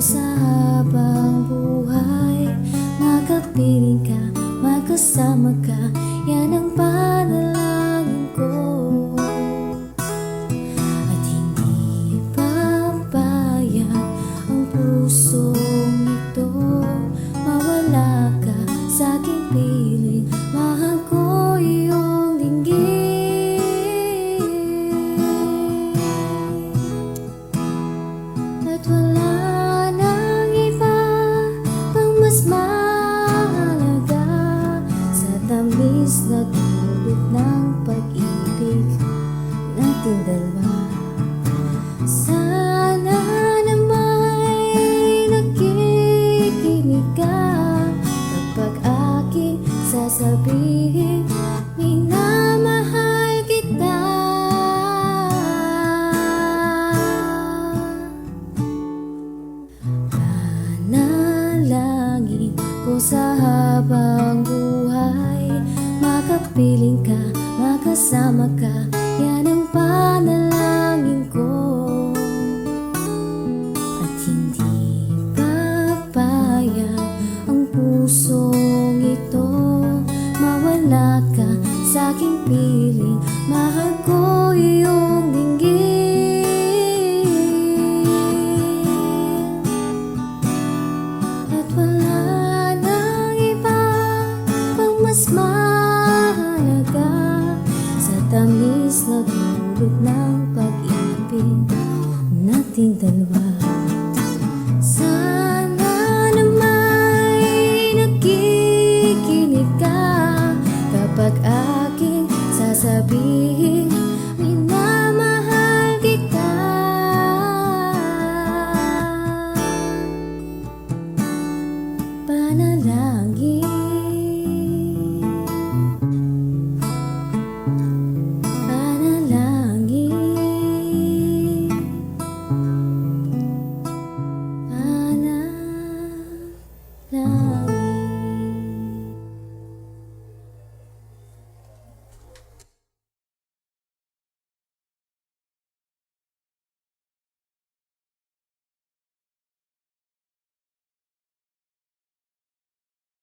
sa habang buhay. Makapiling ka, magkasama ka, yan ang panalangin ko. At hindi papayag ang pusong ito, mawala ka sa aking piling. Mahal ko iyong dinggin. At wala nang iba pang mas mahalaga sa tamis na dulot ng pag-ibig nating dalawa. Sana na may nakikinig ka kapag aking sasabihin, minamahal kita. Panalangin ko sa habang buhay, makapiling ka, makasama ka, yan ang panalangin ko. At hindi papayag ang pusong ito, mawala ka sa aking piling. Mahal ko iyong dinggin. At wala nang iba pang mas mahalaga sa tamis na dulot ng pag-ibig nating dalawa.